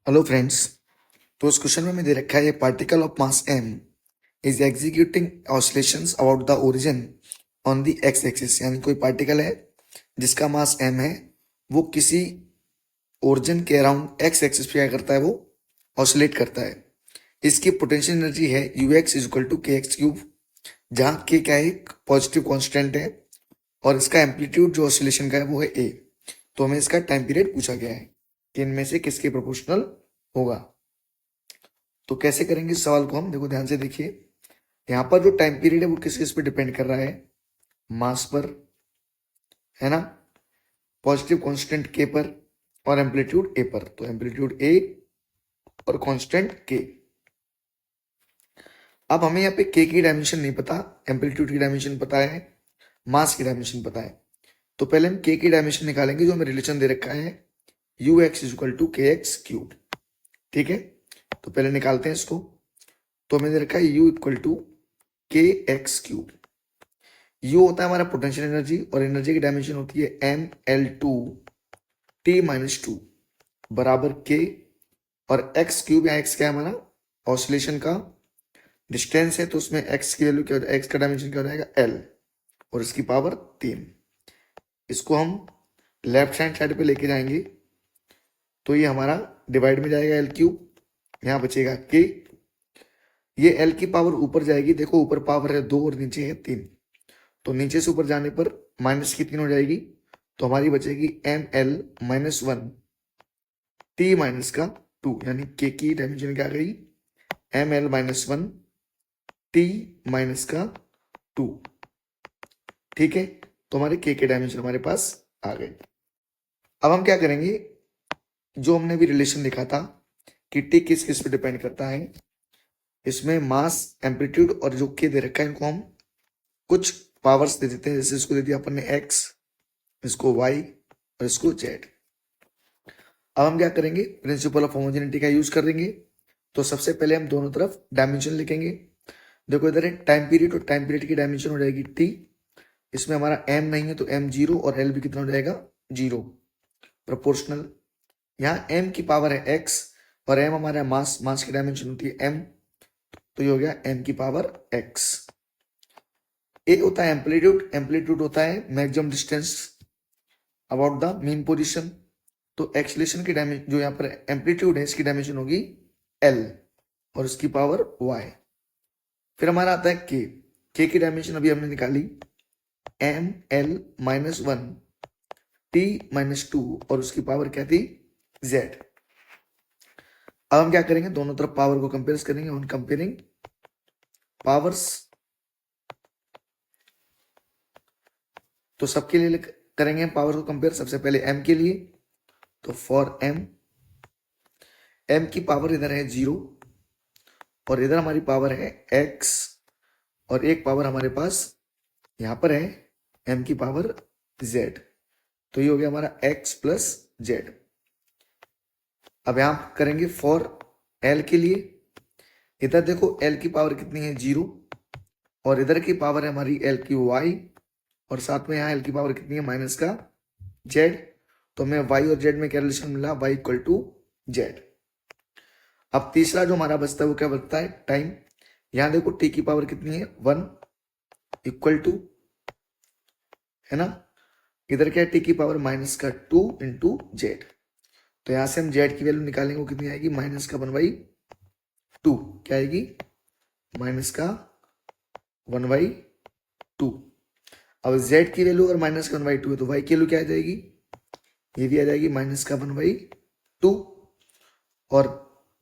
Hello friends. तो उस question में दे रखा है ये particle of mass m is executing oscillations about the origin on the x axis. यानी कोई पार्टिकल है जिसका मास m है, वो किसी ओरिजिन के अराउंड एक्स एक्सिस पे क्या करता है, वो ऑसिलेट करता है। इसकी पोटेंशियल एनर्जी है U x equal to k x cube, जहाँ के क्या है, एक पॉजिटिव कॉन्स्टेंट है और इसका एम्पलीट्यूड जो ऑसिलेशन का है वो है ए। तो हमें इसका टाइम पीरियड पूछा गया है कि इनमें से किसके प्रोपोर्शनल होगा। तो कैसे करेंगे इस सवाल को हम, देखो ध्यान से देखिए। यहाँ पर जो टाइम पीरियड है वो किस पे डिपेंड कर रहा है, मास पर, है ना, पॉजिटिव कांस्टेंट के पर और एम्पलीट्यूड ए पर। तो एम्पलीट्यूड ए और कांस्टेंट के। अब हमें यहाँ पे के की डायमेंशन नहीं पता, एम्पलीट्यूड की डायमेंशन पता है, मास की डायमेंशन पता है। तो पहले हम के की डायमेंशन निकालेंगे, जो हमें रिलेशन दे रखा है U x is equal to k x cube. ठीक है, तो पहले निकालते हैं इसको। तो हमें दे रखा है U equal to k x cube. U होता है हमारा पोटेंशियल एनर्जी और एनर्जी की डायमेंशन होती है M L two T minus two बराबर के, और एक्स क्यूब या एक्स क्या है हमारा ऑसिलेशन का डिस्टेंस है, तो उसमें एक्स की वैल्यू क्या, एक्स का डायमेंशन क्या हो जाएगा एल और इसकी पावर 3। इसको हम लेफ्ट हैंड साइड पे लेके जाएंगे तो ये हमारा डिवाइड में जाएगा एल क्यूब, यहाँ बचेगा के। ये एल की पावर ऊपर जाएगी, देखो ऊपर पावर है 2 और नीचे है 3, तो नीचे से ऊपर जाने पर माइनस की 3 हो जाएगी, तो हमारी बचेगी M L minus 1 T minus का 2, यानी के की डायमेंशन क्या आ गई M L minus 1 T minus का 2। ठीक है, तो हमारे के डायमेंशन हमारे पास आ गए। अब हम क्या करेंगे, जो हमने भी रिलेशन लिखा था कि टी किस किस पे डिपेंड करता है, इसमें मास, एम्पलीट्यूड और जो के दे रखा है इनको हम कुछ पावर्स दे देते हैं। जैसे इसको दे दिया अपन ने एक्स, इसको वाई और इसको जेड। अब हम क्या करेंगे, प्रिंसिपल ऑफ होमोजेनिटी का यूज करेंगे। तो सबसे पहले हम दोनों तरफ डायमेंशन लिखेंगे। देखो इधर है टाइम पीरियड, और टाइम पीरियड की डायमेंशन हो जाएगी टी। इसमें हमारा एम नहीं है तो एम जीरो और एल भी कितना हो जाएगा 0 प्रोपोर्शनल। यहाँ एम की पावर है एक्स और एम हमारा मास, मास की डायमेंशन होती है एम, तो ये हो गया एम की पावर एक्स। ए होता है एम्पलीट्यूड, एम्पलीट्यूड होता है maximum distance about the mean position. तो एक्सलेशन की डायमेंशन जो यहाँ पर एम्पलीट्यूड है इसकी डायमेंशन होगी एल और इसकी पावर वाई। फिर हमारा आता है के की डायमेंशन अभी हमने निकाली M L minus 1 T minus 2 और उसकी पावर क्या थी जेड। अब हम क्या करेंगे, दोनों तरफ पावर को कंपेयर करेंगे, ऑन कंपेयरिंग पावर्स। तो सबके लिए करेंगे पावर को कंपेयर। सबसे पहले एम के लिए, तो फॉर एम की पावर इधर है 0 और इधर हमारी पावर है x, और एक पावर हमारे पास यहां पर है m की पावर z। तो ये हो गया हमारा x प्लस जेड। अब यहां करेंगे फॉर l के लिए। इधर देखो l की पावर कितनी है 0 और इधर की पावर है हमारी l की y, और साथ में यहाँ l की पावर कितनी है माइनस का z। तो हमें y और z में क्या रिलेशन मिला, y इक्वल टू जेड। अब तीसरा जो हमारा बचता है वो क्या बचता है टाइम। यहां देखो t की पावर कितनी है 1 इक्वल टू, है ना, इधर क्या है t की पावर माइनस का 2 इंटू जेड। तो यहां से हम जेड की वैल्यू निकालेंगे, वो कितनी आएगी माइनस का 1/2। क्या आएगी माइनस का 1/2। अब जेड की वैल्यू अगर माइनस का 1/2 है तो वाई की वैल्यू क्या आ जाएगी, ये भी आ जाएगी माइनस का 1/2। और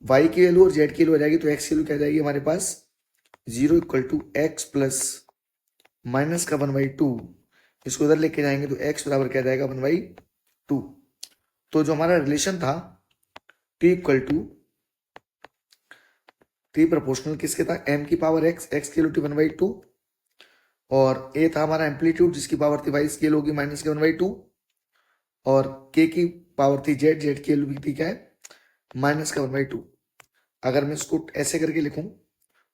y की वैल्यू और z की वैल्यू आ जाएगी, तो x की वैल्यू क्या आ जाएगी हमारे पास 0 equal to x plus minus का 1/2। इसको इधर लेके जाएंगे तो x बराबर क्या जाएगा 1/2। तो जो हमारा रिलेशन था t equal to t proportional किसके था, m की पावर x, x की वैल्यू 1/2, और a था हमारा एम्पलीट्यूड जिसकी पावर थी y स्केल होगी माइनस के 1/2, और k की पावर थी z, z की वैल्यू थी क्या है माइनस का 1/2। अगर मैं इसको ऐसे करके लिखूं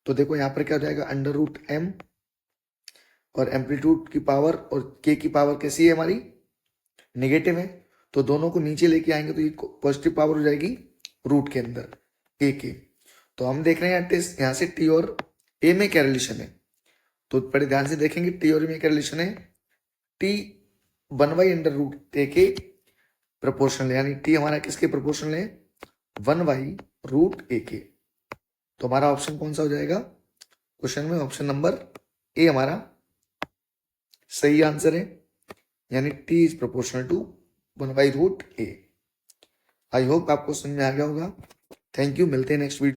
तो देखो यहाँ पर क्या हो जाएगा अंडर रूट m, और एम्पलीट्यूड की पावर और k की पावर कैसी है हमारी नेगेटिव है, तो दोनों को नीचे लेके आएंगे तो ये पॉजिटिव पावर हो जाएगी रूट के अंदर ए के। तो हम देख रहे हैं यहाँ से टी और ए में क्या रिलेशन है, तो बड़े ध्यान से देखेंगे टी और ए में क्या रिलेशन है। टी 1/√रूट ए के प्रोपोर्शनल, यानी टी हमारा किसके प्रोपोर्शनल है, 1/√ए के। तो हमारा ऑप्शन कौन सा हो जाएगा क्वेश्चन में, ऑप्शन नंबर ए हमारा सही आंसर है, यानी टी इज प्रोपोर्शनल टू 1/√ए। आई होप आपको समझ में आ गया होगा। थैंक यू, मिलते हैं नेक्स्ट वीडियो।